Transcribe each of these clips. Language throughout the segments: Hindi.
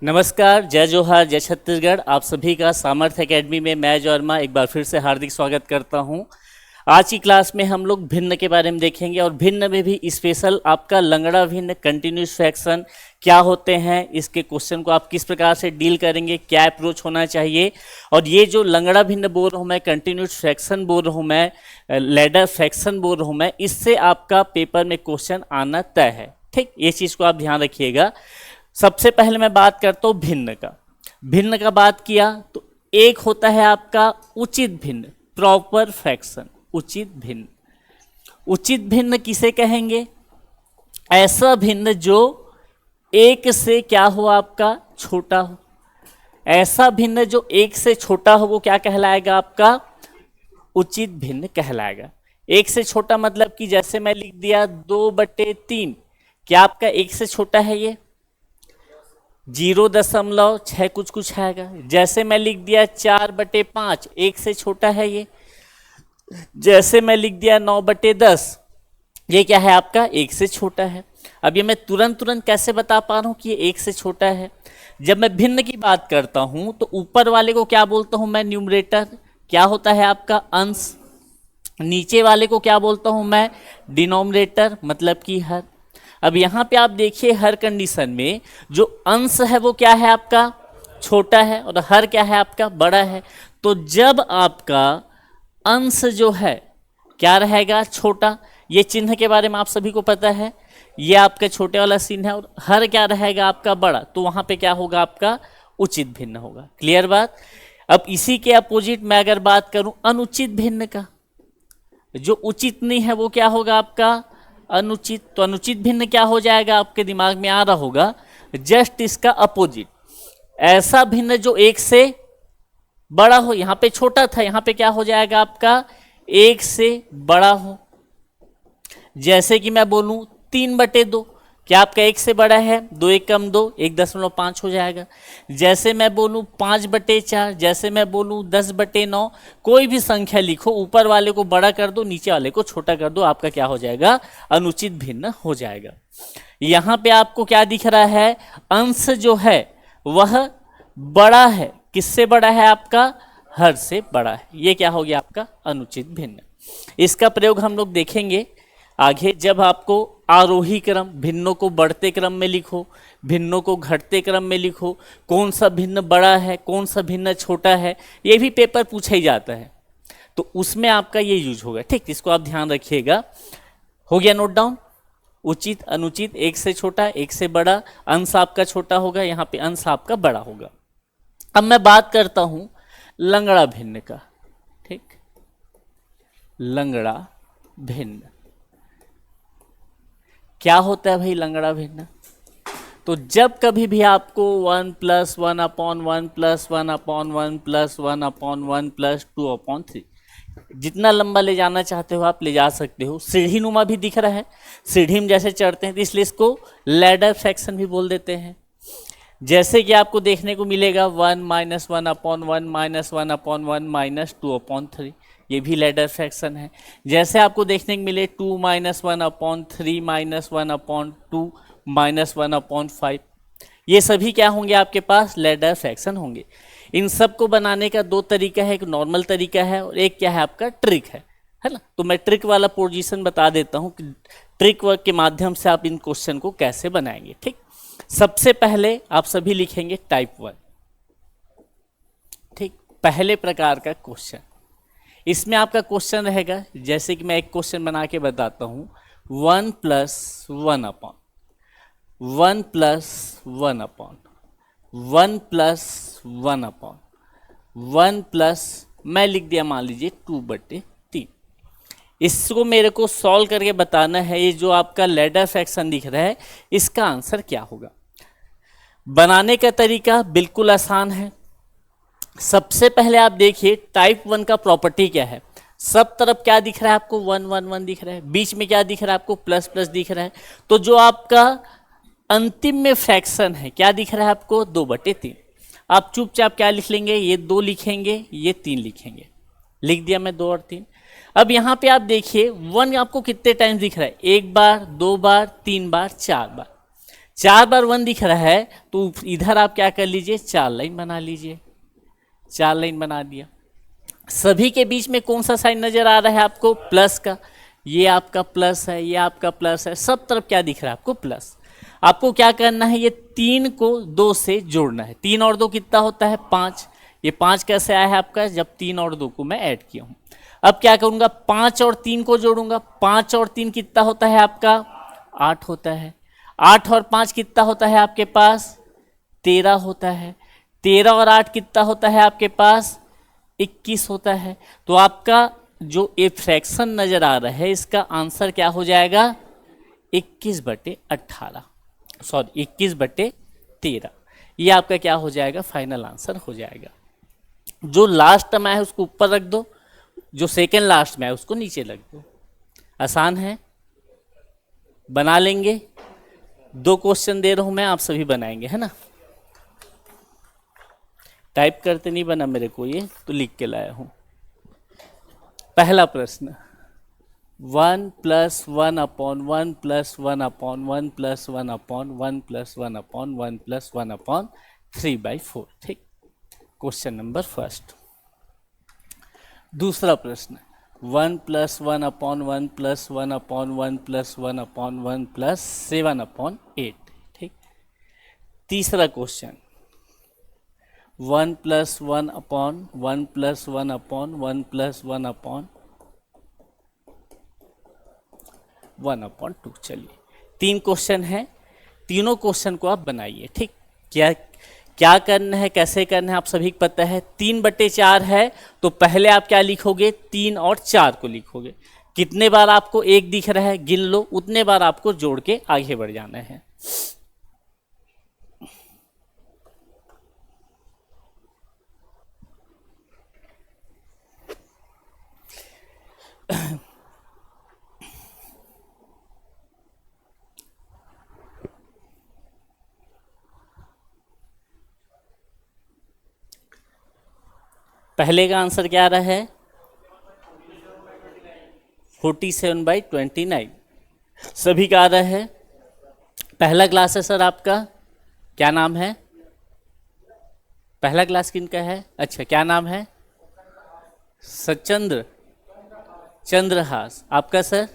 नमस्कार, जय जोहार, जय छत्तीसगढ़। आप सभी का सामर्थ्य एकेडमी में मैं जौर्मा एक बार फिर से हार्दिक स्वागत करता हूं। आज की क्लास में हम लोग भिन्न के बारे में देखेंगे और भिन्न में भी स्पेशल आपका लंगड़ा भिन्न, कंटिन्यूस फ्रैक्शन क्या होते हैं, इसके क्वेश्चन को आप किस प्रकार से डील करेंगे, क्या अप्रोच होना चाहिए। और ये जो लंगड़ा भिन्न बोल रहा हूँ मैं, कंटिन्यूस फ्रैक्शन बोल रहा हूँ मैं, लैडर फ्रैक्शन बोल रहा हूँ मैं, इससे आपका पेपर में क्वेश्चन आना तय है। ठीक, ये चीज़ को आप ध्यान रखिएगा। सबसे पहले मैं बात करता हूँ भिन्न का। भिन्न का बात किया तो एक होता है आपका उचित भिन्न, प्रॉपर फ्रैक्शन। उचित भिन्न, उचित भिन्न किसे कहेंगे? ऐसा भिन्न जो एक से क्या हो आपका छोटा हो। ऐसा भिन्न जो एक से छोटा हो वो क्या कहलाएगा आपका? उचित भिन्न कहलाएगा। एक से छोटा मतलब कि जैसे मैं लिख दिया 2/3, क्या आपका एक से छोटा है ये? 0.6 कुछ आएगा। जैसे मैं लिख दिया 4/5, एक से छोटा है ये। जैसे मैं लिख दिया 9/10, ये क्या है आपका? एक से छोटा है। अब ये मैं तुरंत कैसे बता पा रहा हूँ कि ये एक से छोटा है? जब मैं भिन्न की बात करता हूँ तो ऊपर वाले को क्या बोलता हूँ मैं? न्यूमरेटर। क्या होता है आपका? अंश। नीचे वाले को क्या बोलता हूँ मैं? डिनोमिनेटर, मतलब कि हर। अब यहाँ पे आप देखिए हर कंडीशन में जो अंश है वो क्या है आपका? छोटा है, और हर क्या है आपका? बड़ा है। तो जब आपका अंश जो है क्या रहेगा? छोटा। ये चिन्ह के बारे में आप सभी को पता है, ये आपका छोटे वाला चिन्ह है, और हर क्या रहेगा आपका? बड़ा। तो वहाँ पे क्या होगा आपका? उचित भिन्न होगा। क्लियर बात? अब इसी के अपोजिट मैं अगर बात करूं अनुचित भिन्न का, जो उचित नहीं है वो क्या होगा आपका? अनुचित। तो अनुचित भिन्न क्या हो जाएगा? आपके दिमाग में आ रहा होगा, जस्ट इसका अपोजिट। ऐसा भिन्न जो एक से बड़ा हो। यहां पे छोटा था, यहां पे क्या हो जाएगा आपका? एक से बड़ा हो। जैसे कि मैं बोलूं 3/2, क्या आपका एक से बड़ा है? 2 1 कम 2, 1.5 हो जाएगा। जैसे मैं बोलूं 5/4, जैसे मैं बोलूं 10/9, कोई भी संख्या लिखो, ऊपर वाले को बड़ा कर दो, नीचे वाले को छोटा कर दो, आपका क्या हो जाएगा? अनुचित भिन्न हो जाएगा। यहां पे आपको क्या दिख रहा है? अंश जो है वह बड़ा है। किससे बड़ा है आपका? हर से बड़ा है। ये क्या हो गया आपका? अनुचित भिन्न। इसका प्रयोग हम लोग देखेंगे आगे, जब आपको आरोही क्रम, भिन्नों को बढ़ते क्रम में लिखो, भिन्नों को घटते क्रम में लिखो, कौन सा भिन्न बड़ा है, कौन सा भिन्न छोटा है, ये भी पेपर पूछा ही जाता है, तो उसमें आपका ये यूज होगा। ठीक, इसको आप ध्यान रखिएगा। हो गया नोट डाउन? उचित, अनुचित, एक से छोटा, एक से बड़ा, अंश आपका छोटा होगा, यहाँ पे अंश आपका बड़ा होगा। अब मैं बात करता हूं लंगड़ा भिन्न का। ठीक, लंगड़ा भिन्न क्या होता है भाई? लंगड़ा भिन्न तो जब कभी भी आपको 1 + 1/1 + 1/1 + 1/1 + 2/3, जितना लंबा ले जाना चाहते हो आप ले जा सकते हो। सीढ़ी नुमा भी दिख रहा है, सीढ़ी में जैसे चढ़ते हैं, तो इसलिए इसको लैडर फ्रैक्शन भी बोल देते हैं। जैसे कि आपको देखने को मिलेगा 1 - 1/1 - 1/1 - 2/3, ये भी लैडर फ्रैक्शन है। जैसे आपको देखने को मिले 2 - 1/3 - 1/2 - 1/5, ये सभी क्या होंगे आपके पास? लैडर फ्रैक्शन होंगे। इन सब को बनाने का दो तरीका है, एक नॉर्मल तरीका है और एक क्या है आपका? ट्रिक है ना। तो मैं ट्रिक वाला पोजीशन बता देता हूँ कि ट्रिक वर्क के माध्यम से आप इन क्वेश्चन को कैसे बनाएंगे। ठीक, सबसे पहले आप सभी लिखेंगे टाइप 1। ठीक, पहले प्रकार का क्वेश्चन। इसमें आपका क्वेश्चन रहेगा, जैसे कि मैं एक क्वेश्चन बना के बताता हूं, 1 + 1/1 + 1/1 + 1/1 + मैं लिख दिया मान लीजिए 2/3। इसको मेरे को सॉल्व करके बताना है। ये जो आपका लैडर फ्रैक्शन दिख रहा है, इसका आंसर क्या होगा? बनाने का तरीका बिल्कुल आसान है। सबसे पहले आप देखिए टाइप 1 का प्रॉपर्टी क्या है। सब तरफ क्या दिख रहा है आपको? 1 1 1 दिख रहा है। बीच में क्या दिख रहा है आपको? प्लस प्लस दिख रहा है। तो जो आपका अंतिम में फ्रैक्शन है क्या दिख रहा है आपको? 2/3। आप चुपचाप क्या लिख लेंगे? ये 2 लिखेंगे, ये 3 लिखेंगे। लिख दिया मैं 2 और 3। अब यहाँ पे आप देखिए 1 आपको कितने टाइम्स दिख रहा है? 1 बार, 2 बार, 3 बार, 4 बार। 4 बार 1 दिख रहा है तो इधर आप क्या कर लीजिए, 4 लाइन बना लीजिए, 4 लाइन बना दिया। सभी के बीच में कौन सा साइन नजर आ रहा है आपको, प्लस का। ये आपका प्लस है, ये आपका प्लस है, सब तरफ क्या दिख रहा है आपको, प्लस। आपको क्या करना है, ये 3 को 2 से जोड़ना है। 3 और 2 कितना होता है, 5। ये 5 कैसे आया है आपका, जब 3 और 2 को मैं ऐड किया हूं। अब क्या करूंगा, 5 और 3 को जोड़ूंगा। 5 और 3 कितना होता है आपका, 8 होता है। 8 और 5 कितना होता है आपके पास, 13 होता है। 13 और 8 कितना होता है आपके पास, 21 होता है। तो आपका जो ये फ्रैक्शन नजर आ रहा है, इसका आंसर क्या हो जाएगा, 21/18, सॉरी 21/13। ये आपका क्या हो जाएगा, फाइनल आंसर हो जाएगा। जो लास्ट में है उसको ऊपर रख दो, जो सेकेंड लास्ट में है उसको नीचे रख दो। आसान है, बना लेंगे। 2 क्वेश्चन दे रहा हूं मैं, आप सभी बनाएंगे, है ना। टाइप करते नहीं बना मेरे को, ये तो लिख के लाया हूं। पहला प्रश्न, 1 + 1/1 + 1/1 + 1/1 + 1/1 + 1/3/4। ठीक, क्वेश्चन नंबर फर्स्ट। दूसरा प्रश्न, 1 + 1/1 + 1/1 + 1/1 + 7/8। ठीक। तीसरा क्वेश्चन, 1 + 1/1 + 1/1 + 1/2। चलिए 3 क्वेश्चन है, तीनों क्वेश्चन को आप बनाइए। ठीक, क्या करना है, कैसे करना है, आप सभी को पता है। 3/4 है तो पहले आप क्या लिखोगे, 3 और 4 को लिखोगे। कितने बार आपको 1 दिख रहा है, गिन लो, उतने बार आपको जोड़ के आगे बढ़ जाना है। पहले का आंसर क्या रहा है, 47/29। सभी का आ रहा है। पहला क्लास है सर आपका, क्या नाम है, पहला क्लास किनका है, अच्छा क्या नाम है, सचंद्र चंद्रहास। आपका सर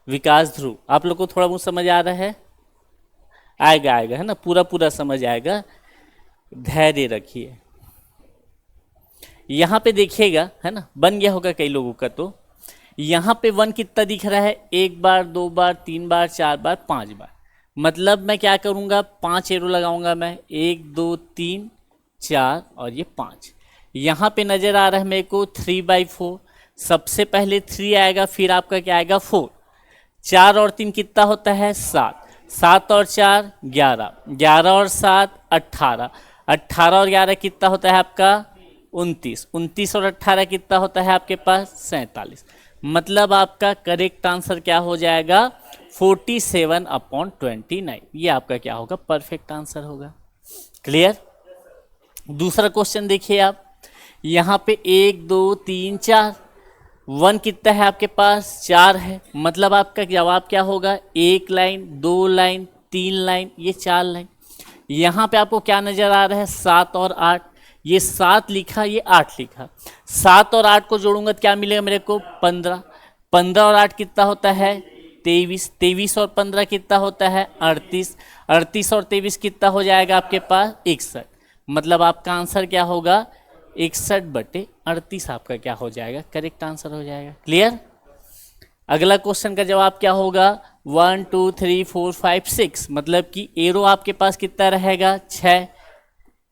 विकास ध्रुव। आप लोग को थोड़ा बहुत समझ आ रहा है, आएगा आएगा, है ना, पूरा पूरा समझ आएगा, धैर्य रखिए। यहाँ पे देखिएगा, है ना, बन गया होगा कई लोगों का। तो यहाँ पे 1 कितना दिख रहा है, 1 बार, 2 बार, 3 बार, 4 बार, 5 बार। मतलब मैं क्या करूँगा, 5 एरो लगाऊंगा मैं, 1 2 3 4 और ये 5। यहाँ पे नजर आ रहा है मेरे को 3/4। सबसे पहले 3 आएगा, फिर आपका क्या आएगा, 4। 4 और 3 कितना होता है, 7। 7 और 4 11, 11 और 7 18, 18 और 11 कितना होता है आपका, 29, 29 और 18 कितना होता है आपके पास, 47। मतलब आपका करेक्ट आंसर क्या हो जाएगा, 47/29। ये आपका क्या होगा, परफेक्ट आंसर होगा। क्लियर। दूसरा क्वेश्चन देखिए आप, यहाँ पे 1 2 3 4, 1 कितना है आपके पास, 4 है। मतलब आपका जवाब क्या होगा, 1 लाइन, 2 लाइन, 3 लाइन, ये 4 लाइन। यहाँ पे आपको क्या नजर आ रहा है, 7 और 8। ये 7 लिखा, ये 8 लिखा। 7 और 8 को जोड़ूंगा तो क्या मिलेगा मेरे को, 15। 15 और 8 कितना होता है, 23। 23 और 15 कितना होता है, 38। 38 और 23 कितना हो जाएगा आपके पास, 61। मतलब आपका आंसर क्या होगा, 61/38 आपका क्या हो जाएगा, करेक्ट आंसर हो जाएगा। क्लियर। अगला क्वेश्चन का जवाब क्या होगा, 1 2 3 4 5 6। मतलब कि एरो आपके पास कितना रहेगा, 6।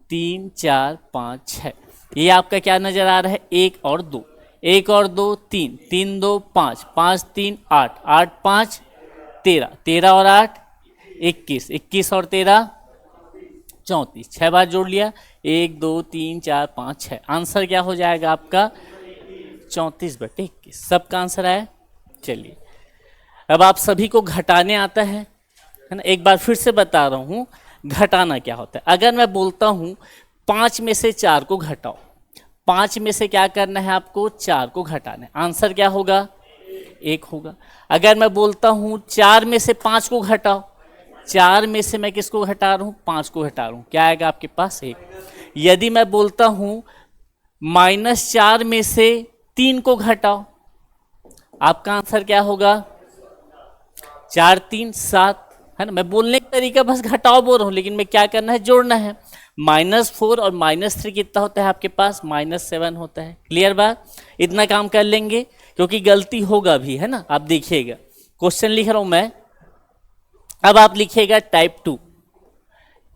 3 4 5 6। ये आपका क्या नजर आ रहा है, 1 और 2, 1 और 2 3, 3 2 5, 5 3 8, 8 5 13, 13 और 8 21, 21 और 13 34। 6 बार जोड़ लिया, 1 2 3 4 5 6। आंसर क्या हो जाएगा आपका, 34/21। सबका आंसर आया। चलिए अब आप सभी को घटाने आता है ना। एक बार फिर से बता रहा हूं, घटाना क्या होता है। अगर मैं बोलता हूं 5 में से 4 को घटाओ, 5 में से क्या करना है आपको, 4 को घटाना है। आंसर क्या होगा, 1 होगा। अगर मैं बोलता हूँ 4 में से 5 को घटाओ, 4 में से मैं किसको घटा रहा हूँ, 5 को घटा रहा हूँ, क्या आएगा आपके पास 1। यदि मैं बोलता हूँ -4 में से 3 को घटाओ, आपका आंसर क्या होगा, 4 3 7, है ना। मैं बोलने का तरीका बस घटाओ बोल रहा हूँ, लेकिन मैं क्या करना है, जोड़ना है। -4 और -3 कितना होता है आपके पास, -7 होता है। क्लियर बात, इतना काम कर लेंगे, क्योंकि गलती होगा भी, है ना। आप देखिएगा क्वेश्चन लिख रहा हूं मैं, अब आप लिखिएगा टाइप 2।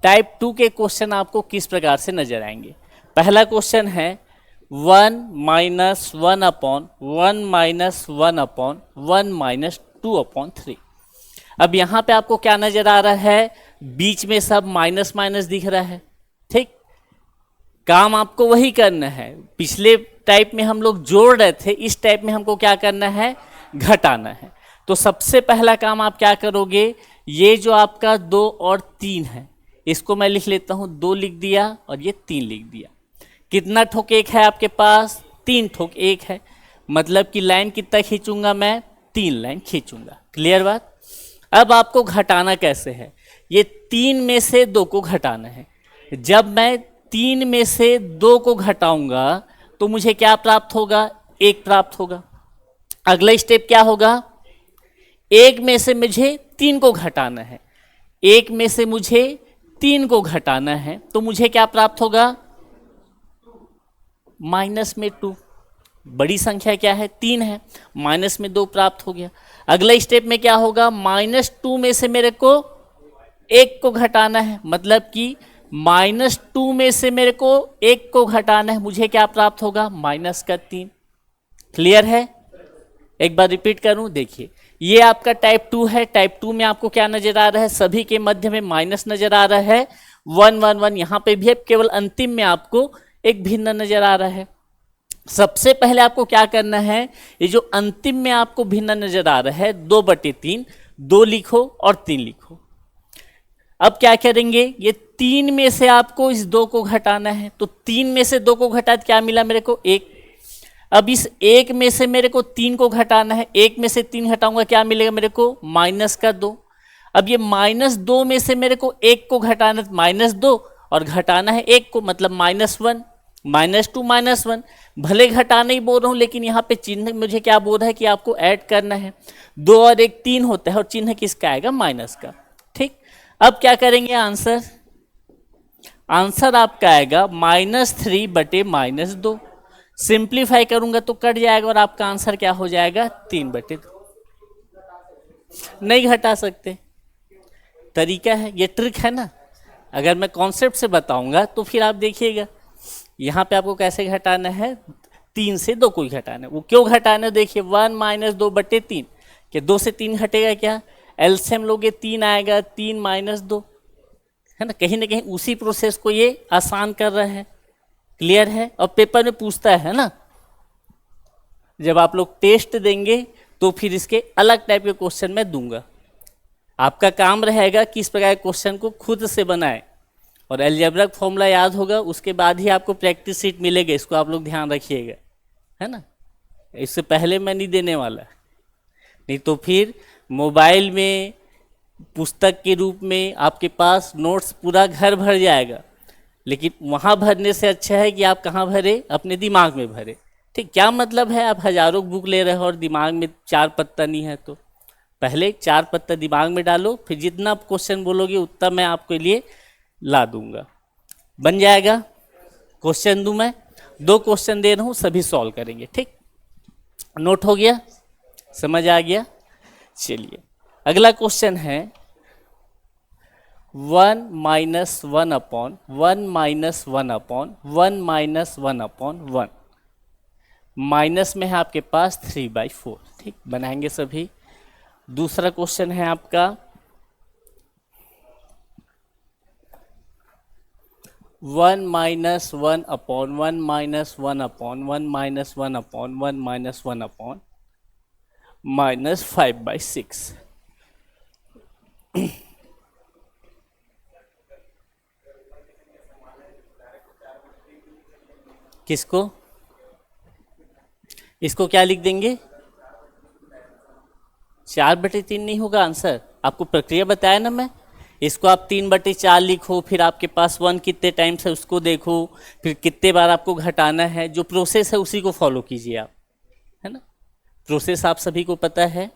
टाइप 2 के क्वेश्चन आपको किस प्रकार से नजर आएंगे। पहला क्वेश्चन है 1 - 1 अपॉन 1 - 1 अपॉन 1 - 2 अपॉन 3। अब यहां पे आपको क्या नजर आ रहा है, बीच में सब माइनस माइनस दिख रहा है। ठीक, काम आपको वही करना है। पिछले टाइप में हम लोग जोड़ रहे थे, इस टाइप में हमको क्या करना है, घटाना है। तो सबसे पहला काम आप क्या करोगे, ये जो आपका 2 और 3 है, इसको मैं लिख लेता हूं, 2 लिख दिया और ये 3 लिख दिया। कितना ठोक 1 है आपके पास, 3 ठोक 1 है। मतलब कि लाइन कितना खींचूंगा मैं, 3 लाइन खींचूंगा। क्लियर बात। अब आपको घटाना कैसे है, ये 3 में से 2 को घटाना है। जब मैं 3 में से 2 को घटाऊंगा तो मुझे क्या प्राप्त होगा, 1 प्राप्त होगा। अगला स्टेप क्या होगा, 1 में से मुझे 3 को घटाना है, 1 में से मुझे 3 को घटाना है, तो मुझे क्या प्राप्त होगा, माइनस में 2। बड़ी संख्या क्या है, 3 है, माइनस में 2 प्राप्त हो गया। अगला स्टेप में क्या होगा, -2 में से मेरे को 1 को घटाना है, मतलब कि -2 में से मेरे को 1 को घटाना है, मुझे क्या प्राप्त होगा, -3। क्लियर है, एक बार रिपीट करूं, देखिए ये आपका टाइप 2 है। टाइप 2 में आपको क्या नजर आ रहा है, सभी के मध्य में माइनस नजर आ रहा है, 1 1 1 यहां पे भी है, केवल अंतिम में आपको एक भिन्न नजर आ रहा है। सबसे पहले आपको क्या करना है, ये जो अंतिम में आपको भिन्न नजर आ रहा है 2/3, 2 लिखो और 3 लिखो। अब क्या करेंगे, ये 3 में से आपको इस 2 को घटाना है, तो 3 में से 2 को घटा क्या मिला मेरे को, 1। अब इस 1 में से मेरे को 3 को घटाना है, 1 में से 3 घटाऊंगा क्या मिलेगा मेरे को, -2। अब ये -2 में से मेरे को 1 को घटाना है, -2 और घटाना है 1 को, मतलब -1, -2 -1। भले घटा नहीं बोल रहा हूं, लेकिन यहाँ पे चिन्ह मुझे क्या बोल रहा है कि आपको ऐड करना है। 2 और 1 3 होता है, और चिन्ह किसका आएगा, माइनस का। ठीक, अब क्या करेंगे, आंसर आपका आएगा -3/-2। सिंप्लीफाई करूंगा तो कट जाएगा और आपका आंसर क्या हो जाएगा, 3/2। नहीं घटा सकते, तरीका है, ये ट्रिक है ना। अगर मैं कॉन्सेप्ट से बताऊंगा तो फिर आप देखिएगा, यहाँ पे आपको कैसे घटाना है, 3 से 2 को ही घटाना है। वो क्यों घटाना है, देखिए 1 - 2/3, कि 2 से 3 घटेगा क्या, एलसीएम लोगे 3 आएगा, 3 - 2, है ना कहीं उसी प्रोसेस को ये आसान कर रहा है। क्लियर है, और पेपर में पूछता है ना, जब आप लोग टेस्ट देंगे तो फिर इसके अलग टाइप के क्वेश्चन मैं दूंगा। आपका काम रहेगा कि इस प्रकार के क्वेश्चन को खुद से बनाएं, और अलजेब्रा फॉर्मूला याद होगा, उसके बाद ही आपको प्रैक्टिस सीट मिलेगा, इसको आप लोग ध्यान रखिएगा, है ना। इससे पहले मैं नहीं देने वाला, नहीं तो फिर मोबाइल में पुस्तक के रूप में आपके पास नोट्स पूरा घर भर जाएगा, लेकिन वहाँ भरने से अच्छा है कि आप कहाँ भरे, अपने दिमाग में भरे। ठीक, क्या मतलब है, आप हजारों बुक ले रहे हो और दिमाग में 4 पत्ता नहीं है, तो पहले 4 पत्ता दिमाग में डालो, फिर जितना आप क्वेश्चन बोलोगे उतना मैं आपके लिए ला दूंगा। बन जाएगा, क्वेश्चन दूं मैं, 2 क्वेश्चन दे रहा हूं, सभी सॉल्व करेंगे। ठीक, नोट हो गया, समझ आ गया। चलिए अगला क्वेश्चन है 1 - 1 अपॉन 1 - 1 अपॉन 1 - 1 अपॉन 1, माइनस में है आपके पास 3/4। ठीक, बनाएंगे सभी। दूसरा क्वेश्चन है आपका 1 - 1 अपॉन 1 - 1 अपॉन 1 - 1 अपॉन 1 - 1 अपॉन -5/6। किसको, इसको क्या लिख देंगे, 4/3 नहीं होगा आंसर। आपको प्रक्रिया बताया ना मैं। इसको आप 3/4 लिखो, फिर आपके पास 1 कितने टाइम्स है उसको देखो, फिर कितने बार आपको घटाना है, जो प्रोसेस है उसी को फॉलो कीजिए आप, है ना। प्रोसेस आप सभी को पता है।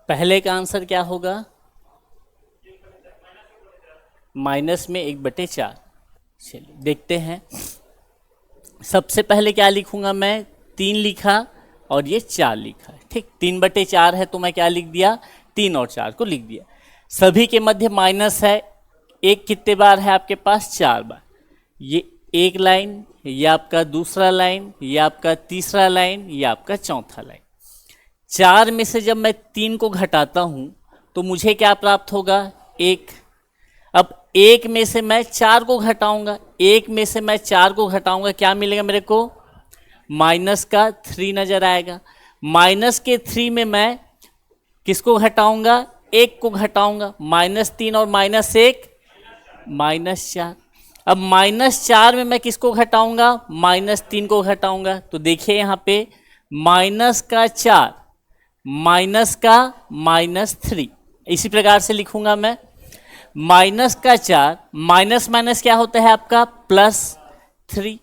पहले का आंसर क्या होगा? माइनस में 1/4। चलिए देखते हैं। सबसे पहले क्या लिखूंगा मैं? 3 लिखा और ये 4 लिखा, ठीक। 3/4 है तो मैं क्या लिख दिया? 3 और 4 को लिख दिया। सभी के मध्य माइनस है। एक कितने बार है आपके पास? 4 बार। ये एक लाइन, ये आपका दूसरा लाइन, ये आपका तीसरा लाइन, ये आपका चौथा लाइन। 4 में से जब मैं 3 को घटाता हूं तो मुझे क्या प्राप्त होगा? 1। अब 1 में से मैं 4 को घटाऊंगा, 1 में से मैं 4 को घटाऊंगा, क्या मिलेगा मेरे को? माइनस का 3 नजर आएगा। माइनस के 3 में मैं किसको घटाऊंगा? 1 को घटाऊंगा। -3 और -1 -4। अब -4 में मैं किसको घटाऊंगा? -3 को घटाऊंगा। तो देखिए यहाँ पे माइनस का 4 माइनस का -3, इसी प्रकार से लिखूंगा मैं। माइनस का 4 माइनस माइनस क्या होता है आपका? +3।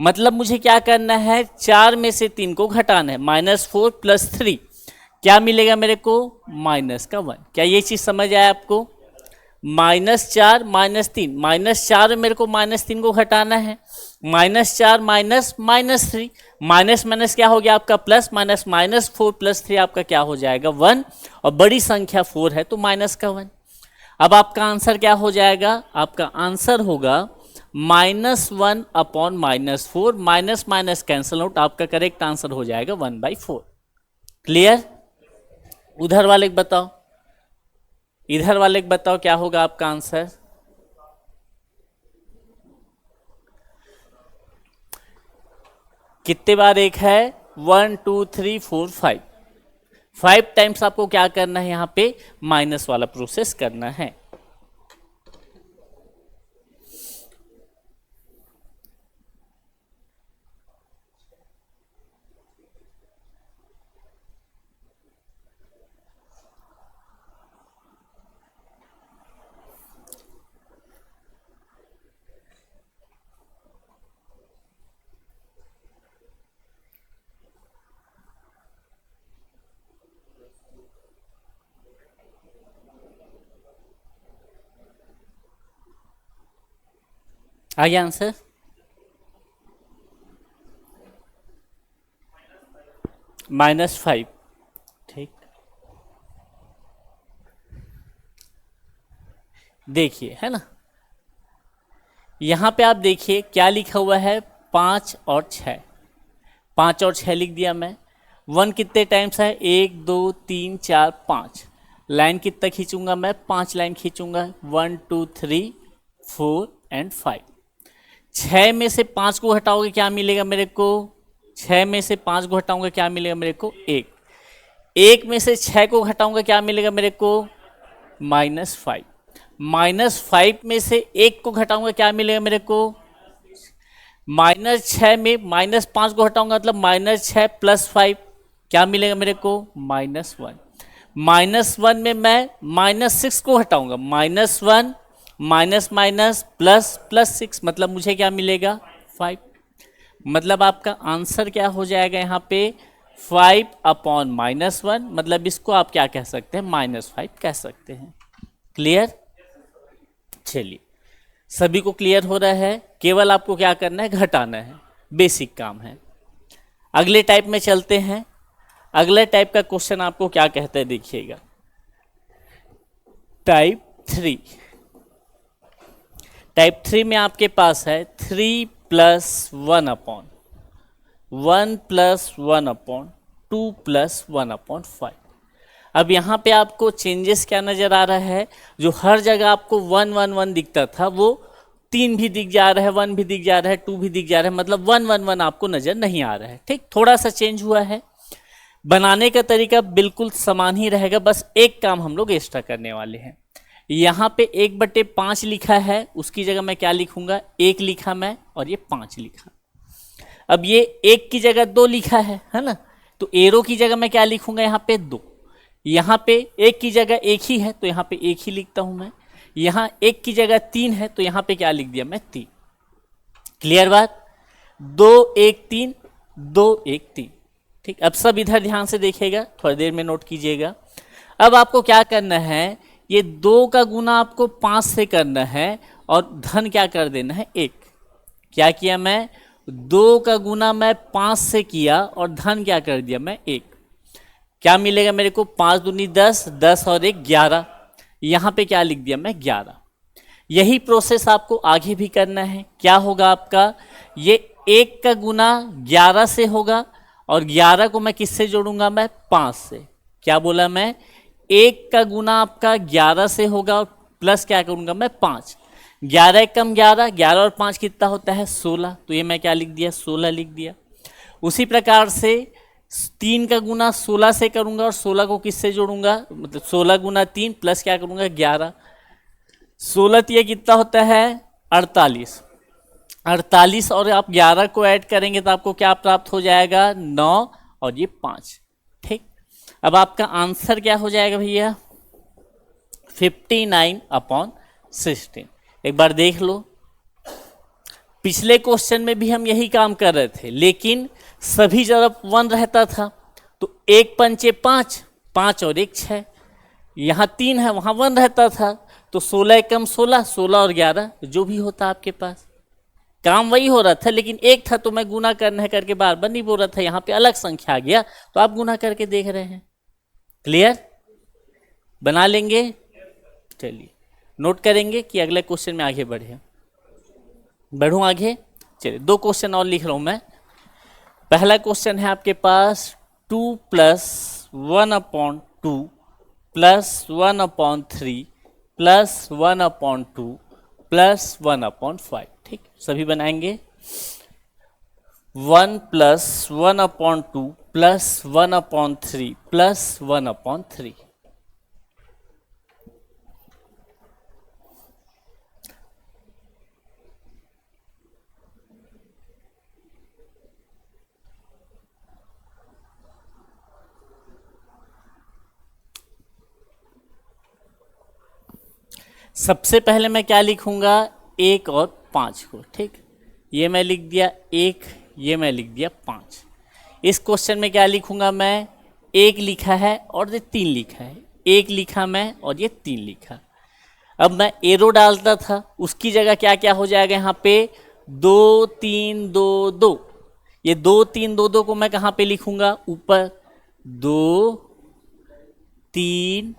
मतलब मुझे क्या करना है? 4 में से 3 को घटाना है। -4 + 3 क्या मिलेगा मेरे को? -1। क्या ये चीज समझ आया आपको? -4 -3, -4 में मेरे को -3 को घटाना है। -4 -3, माइनस माइनस क्या हो गया आपका? प्लस, माइनस -4 + 3 आपका क्या हो जाएगा? 1। और बड़ी संख्या 4 है तो -1। अब आपका आंसर क्या हो जाएगा? आपका आंसर होगा -1 upon -4। Minus minus cancel out, आपका करेक्ट आंसर हो जाएगा 1/4। क्लियर? उधर वाले को बताओ, इधर वाले को बताओ क्या होगा आपका आंसर? कितने बार 1 है? 1 2 3 4 5। 5 टाइम्स आपको क्या करना है? यहाँ पे माइनस वाला प्रोसेस करना है। आ गया आंसर? -5, ठीक। देखिए, है ना, यहां पे आप देखिए क्या लिखा हुआ है? 5 और 6। 5 और 6 लिख दिया मैं। 1 कितने टाइम्स है? 1 2 3 4 5। लाइन कितना खींचूंगा मैं? 5 लाइन खींचूंगा। 1 2 3 4 एंड 5। 6 में से 5 को हटाओगे क्या मिलेगा मेरे को? 6 में से 5 को हटाऊंगा क्या मिलेगा मेरे को? 1। 1 में से 6 को घटाऊंगा क्या मिलेगा मेरे को? -5। -5 में से 1 को घटाऊंगा क्या मिलेगा मेरे को? -6 में -5 को हटाऊंगा मतलब -6 + 5 क्या मिलेगा मेरे को? -1। -1 में मैं -6 को हटाऊंगा। -1 माइनस माइनस प्लस 6 मतलब मुझे क्या मिलेगा? 5। मतलब आपका आंसर क्या हो जाएगा यहाँ पे? 5 अपॉन -1। मतलब इसको आप क्या कह सकते हैं? -5 कह सकते हैं। क्लियर? चलिए, सभी को क्लियर हो रहा है? केवल आपको क्या करना है? घटाना है, बेसिक काम है। अगले टाइप में चलते हैं। अगले टाइप का क्वेश्चन आपको क्या कहता है देखिएगा। टाइप 3। टाइप 3 में आपके पास है 3 + 1 अपॉन 1 + 1 अपॉन 2 + 1/5। अब यहाँ पे आपको चेंजेस क्या नजर आ रहा है, जो हर जगह आपको 1 1 1 दिखता था वो 3 भी दिख जा रहा है, 1 भी दिख जा रहा है, 2 भी दिख जा रहा है, मतलब 1 1 1 आपको नजर नहीं आ रहा है। ठीक, थोड़ा सा चेंज हुआ है। बनाने का तरीका बिल्कुल समान ही रहेगा, बस एक काम हम लोग एक्स्ट्रा करने वाले हैं। यहाँ पे 1/5 लिखा है, उसकी जगह मैं क्या लिखूंगा, 1 लिखा मैं और ये 5 लिखा। अब ये 1 की जगह 2 लिखा है ना, तो एरो की जगह मैं क्या लिखूंगा, यहाँ पे 2। यहाँ पे 1 की जगह 1 ही है तो यहाँ पे 1 ही लिखता हूं मैं। यहाँ 1 की जगह 3 है तो यहाँ पे क्या लिख दिया मैं, 3। क्लियर बात, 2 1 3, 2 1 3। ठीक, अब सब इधर ध्यान से देखिएगा, थोड़ी देर में नोट कीजिएगा। अब आपको क्या करना है, ये 2 का गुना आपको 5 से करना है और धन क्या कर देना है, 1। क्या किया मैं, 2 का गुना मैं 5 से किया और धन क्या कर दिया मैं, 1। क्या मिलेगा मेरे को, 5 दूनी 10, 10 और 1 11। यहाँ पे क्या लिख दिया मैं, 11। यही प्रोसेस आपको आगे भी करना है। क्या होगा आपका, ये 1 का गुना 11 से होगा और 11 को मैं किससे जोड़ूंगा, मैं 5 से। क्या बोला मैं, 1 का गुना आपका 11 से होगा और प्लस क्या करूंगा मैं, 5। 11 1 कम 11, 11 और 5 कितना होता है, 16। तो ये मैं क्या लिख दिया, 16 लिख दिया। उसी प्रकार से 3 का गुना 16 से करूंगा और 16 को किससे जोड़ूंगा, मतलब 16 गुना 3 प्लस क्या करूंगा, 11। 16 ये कितना होता है, 48। 48 और आप 11 को ऐड करेंगे तो आपको क्या प्राप्त हो जाएगा, 9 और ये 5। ठीक, अब आपका आंसर क्या हो जाएगा भैया, 59/16। एक बार देख लो, पिछले क्वेश्चन में भी हम यही काम कर रहे थे, लेकिन सभी तरफ 1 रहता था, तो 1 पंचे 5, 5 और 1 6। यहाँ 3 है, वहाँ 1 रहता था, तो 16 कम 16, 16 और 11 जो भी होता आपके पास, काम वही हो रहा था, लेकिन 1 था तो मैं गुना करना है करके बार बार नहीं बोल रहा था। यहाँ पे अलग संख्या आ गया तो आप गुना करके देख रहे हैं। क्लियर, बना लेंगे, चलिए नोट करेंगे कि अगले क्वेश्चन में आगे बढ़ूं आगे। चलिए 2 क्वेश्चन और लिख रहा हूं मैं। पहला क्वेश्चन है आपके पास 2 + 1/2 + 1/3 + 1/2 + 1/5। ठीक, सभी बनाएंगे। 1 + 1/2 + 1/3 + 1/3। सबसे पहले मैं क्या लिखूंगा, 1 और 5 को। ठीक, ये मैं लिख दिया 1, ये मैं लिख दिया 5। इस क्वेश्चन में क्या लिखूंगा मैं, 1 लिखा है और ये 3 लिखा है, 1 लिखा मैं और ये 3 लिखा। अब मैं एरो डालता था, उसकी जगह क्या क्या हो जाएगा, यहाँ पे 2 3 2 2। ये 2 3 2 2 को मैं कहाँ पे लिखूंगा, ऊपर 2 3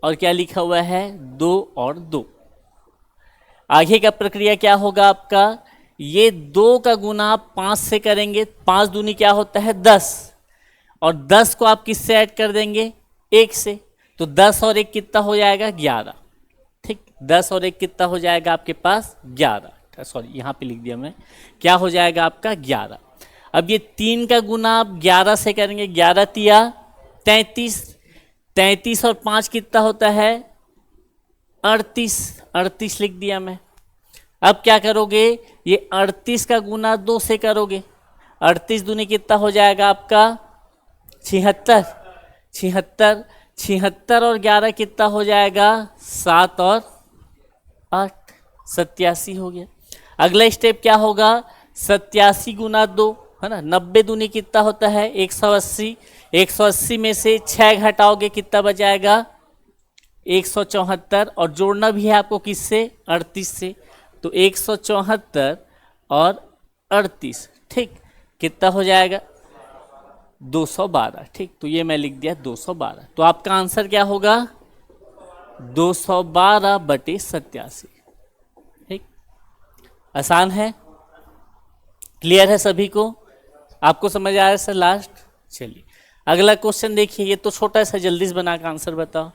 और क्या लिखा हुआ है, 2 और 2। आगे का प्रक्रिया क्या होगा आपका, ये 2 का गुना आप 5 से करेंगे, 5 दूनी क्या होता है 10, और 10 को आप किससे ऐड कर देंगे, 1 से। तो 10 और 1 कितना हो जाएगा, 11। ठीक, 10 और 1 कितना हो जाएगा आपके पास, 11। सॉरी, यहाँ पे लिख दिया मैं, क्या हो जाएगा आपका 11। अब ये 3 का गुना आप 11 से करेंगे, 11 तिया 33, 33 और 5 कितना होता है, 38, 38 लिख दिया मैं। अब क्या करोगे, ये 38 का गुना 2 से करोगे, 38 दूनी कितना हो जाएगा आपका, 76, 76, 76 और 11 कितना हो जाएगा, 7 और 8, 87 हो गया। अगला स्टेप क्या होगा, 87 गुना 2 है ना, 90 दूनी कितना होता है, 180, 180 में से 6 घटाओगे कितना बचाएगा, 174, और जोड़ना भी है आपको किससे, 38 से। तो 174 और 38, ठीक, कितना हो जाएगा, 212। ठीक, तो ये मैं लिख दिया 212। तो आपका आंसर क्या होगा, 212/87। ठीक, आसान है, क्लियर है सभी को, आपको समझ आ रहा है सर लास्ट। चलिए अगला क्वेश्चन देखिए, ये तो छोटा सा, जल्दी से बना के आंसर बताओ।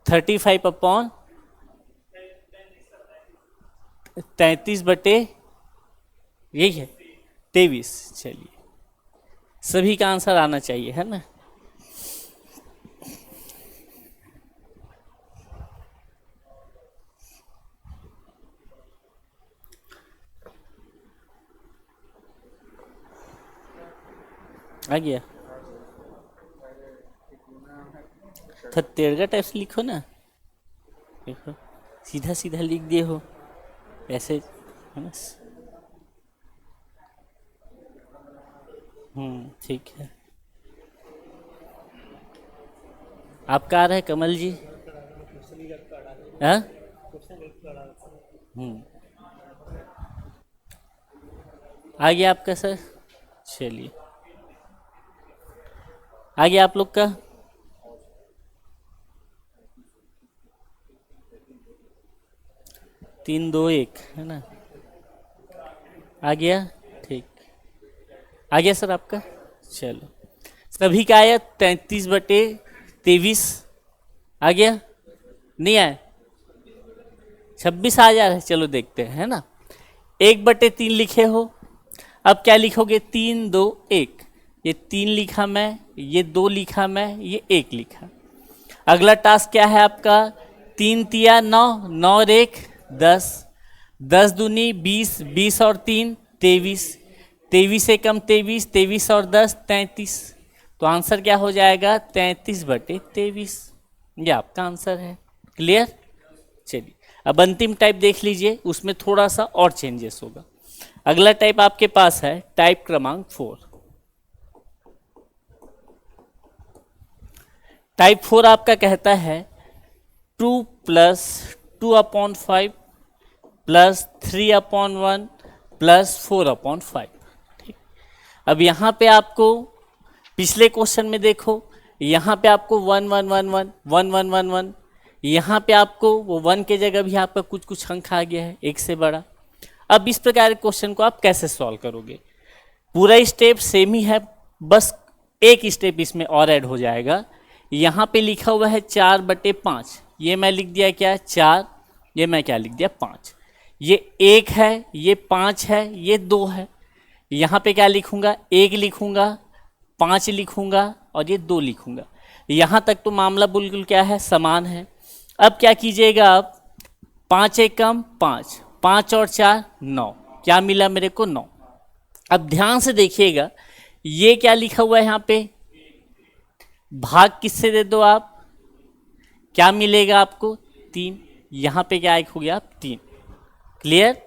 35 अपॉन 33 बटे यही है 23। चलिए, सभी का आंसर आना चाहिए, है ना। आ गया, तो तेरगा टाइप से लिखो ना, देखो सीधा सीधा लिख दिए हो ऐसे, है ना। ठीक है। आपका आ रहा है कमल जी? हाँ। आ गया आपका सर? चलिए, आ गया आप लोग का? तीन दो एक, है ना। आ गया, ठीक। आ गया सर आपका? चलो, सभी का आया 33/23। आ गया? नहीं आया? 26 आ जा रहा है। चलो देखते हैं, है ना। 1/3 लिखे हो, अब क्या लिखोगे? 3 2 1। ये 3 लिखा मैं, ये 2 लिखा मैं, ये 1 लिखा। अगला टास्क क्या है आपका? 3 तिया 9, 9 और 1 10, 10 दूनी 20, 20 और 3 23, 23 से कम 23, 23 और 10 33। तो आंसर क्या हो जाएगा? 33/23। ये आपका आंसर है। क्लियर? चलिए, अब अंतिम टाइप देख लीजिए, उसमें थोड़ा सा और चेंजेस होगा। अगला टाइप आपके पास है टाइप क्रमांक 4। टाइप 4 आपका कहता है 2 + 2/5 + 3/1 + 4/5। ठीक। अब यहाँ पे आपको पिछले क्वेश्चन में देखो, यहाँ पे आपको 1 1 1 1 1 1 1 1, यहाँ पे आपको वो 1 के जगह भी आपका कुछ कुछ अंक आ गया है, एक से बड़ा। अब इस प्रकार के क्वेश्चन को आप कैसे सॉल्व करोगे? पूरा स्टेप सेम ही है, बस एक स्टेप इसमें और ऐड हो जाएगा। यहाँ पे लिखा हुआ है 4/5, ये मैं लिख दिया क्या? 4। ये मैं क्या लिख दिया? 5। ये 1 है, ये 5 है, ये 2 है। यहाँ पे क्या लिखूंगा? 1 लिखूंगा, 5 लिखूंगा और ये 2 लिखूंगा। यहाँ तक तो मामला बिल्कुल क्या है? समान है। अब क्या कीजिएगा आप? 5 एक कम 5, 5 और 4 9, क्या मिला मेरे को? 9। अब ध्यान से देखिएगा, ये क्या लिखा हुआ है यहाँ पे? भाग किससे दे दो आप? क्या मिलेगा आपको? 3। यहाँ पे क्या एक हो गया? 3। क्लियर?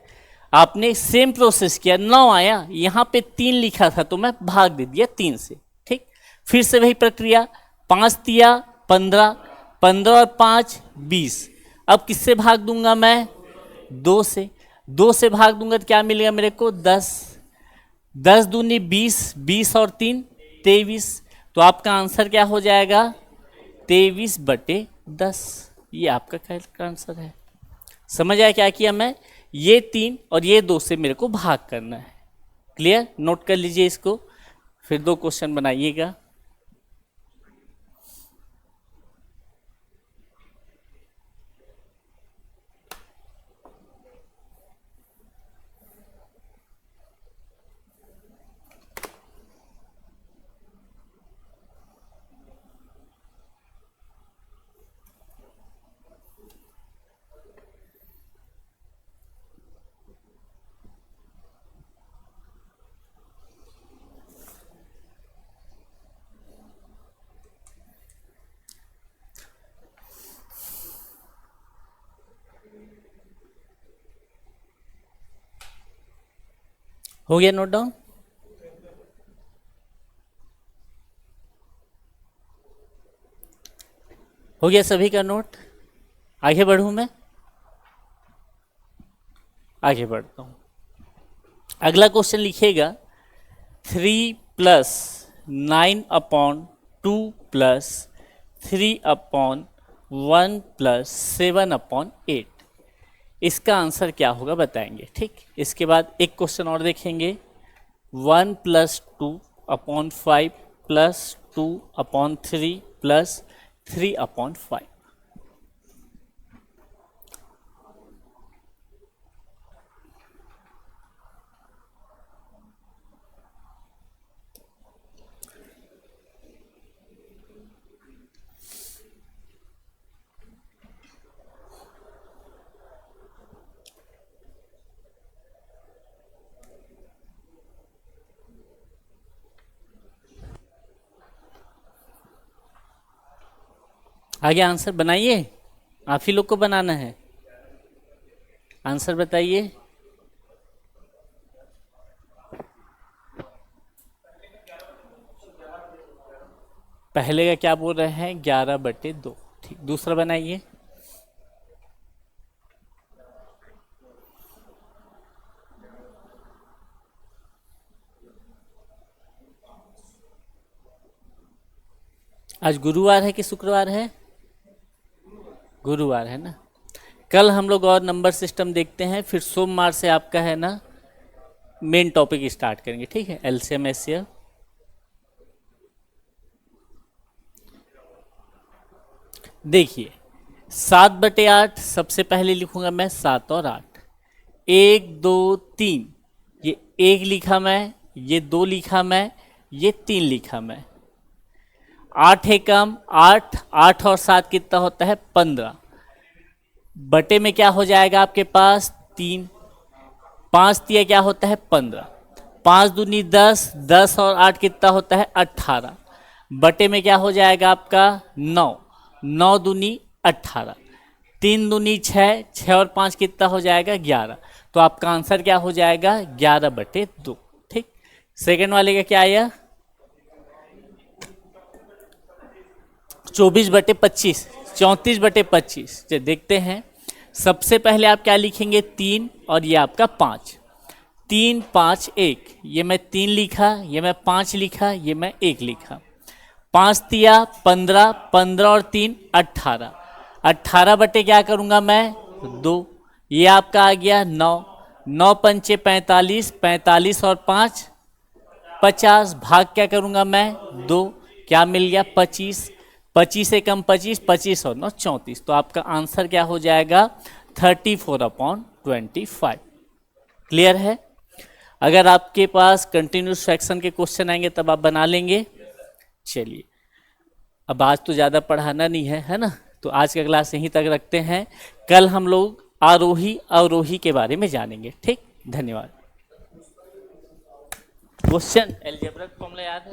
आपने सेम प्रोसेस किया, 9 आया, यहाँ पे 3 लिखा था तो मैं भाग दे दिया 3 से। ठीक, फिर से वही प्रक्रिया, 5 तिया 15, 15 और 5 20। अब किससे भाग दूंगा मैं? 2 से। 2 से भाग दूंगा तो क्या मिलेगा मेरे को? 10। 10 दूनी 20, 20 और 3 23। तो आपका आंसर क्या हो जाएगा? 23/10। ये आपका आंसर है। समझ आया क्या किया मैं? ये 3 और ये 2 से मेरे को भाग करना है। क्लियर? नोट कर लीजिए इसको, फिर 2 क्वेश्चन बनाइएगा। हो गया नोट डाउन? हो गया सभी का नोट? आगे बढ़ूं मैं? आगे बढ़ता हूं। अगला क्वेश्चन लिखिएगा 3 + 9/2 + 3/1 + 7/8। इसका आंसर क्या होगा बताएंगे। ठीक, इसके बाद एक क्वेश्चन और देखेंगे 1 प्लस 2/5 प्लस 2/3 प्लस 3/5। आगे आंसर बनाइए, आप ही लोग को बनाना है। आंसर बताइए। पहले का क्या बोल रहे हैं? 11/2। ठीक, दूसरा बनाइए। आज गुरुवार है कि शुक्रवार है? गुरुवार है ना। कल हम लोग और नंबर सिस्टम देखते हैं, फिर सोमवार से आपका है ना मेन टॉपिक स्टार्ट करेंगे। ठीक है, एलसीएम एचसीएफ। देखिए 7/8 सबसे पहले लिखूंगा मैं, 7 और 8। 1 2 3, ये 1 लिखा मैं, ये 2 लिखा मैं, ये 3 लिखा मैं। 8 है कम, 8 8 और 7 कितना होता है? 15। बटे में क्या हो जाएगा आपके पास? 3। 5 तिया क्या होता है? 15। 5 दूनी 10, 10 और 8 कितना होता है? 18। बटे में क्या हो जाएगा आपका? 9। 9 दूनी 18। 3 दूनी 6, 6 और 5 कितना हो जाएगा? 11। तो आपका आंसर क्या हो जाएगा? 11/2। ठीक। सेकेंड वाले का क्या आया? 24/25, 34/25। चलिए देखते हैं। सबसे पहले आप क्या लिखेंगे? 3 और ये आपका 5। 3 5 1, ये मैं 3 लिखा, ये मैं 5 लिखा, ये मैं 1 लिखा। 5 तिया 15, 15 और 3 18। 18 बटे क्या करूँगा मैं? 2। ये आपका आ गया 9। 9 पंचे 45, 45 और 5 50। भाग क्या करूँगा मैं? 2। क्या मिल गया? 25। 25 से कम 25, 25 और 9 34। तो आपका आंसर क्या हो जाएगा? 34/25। क्लियर है? अगर आपके पास कंटिन्यूस फ्रैक्शन के क्वेश्चन आएंगे तब आप बना लेंगे। चलिए, अब आज तो ज़्यादा पढ़ाना नहीं है, है ना? तो आज का क्लास यहीं तक रखते हैं। कल हम लोग आरोही अवरोही के बारे में जानेंगे। ठीक, धन्यवाद। क्वेश्चन अलजेब्रा फॉर्मूला याद है?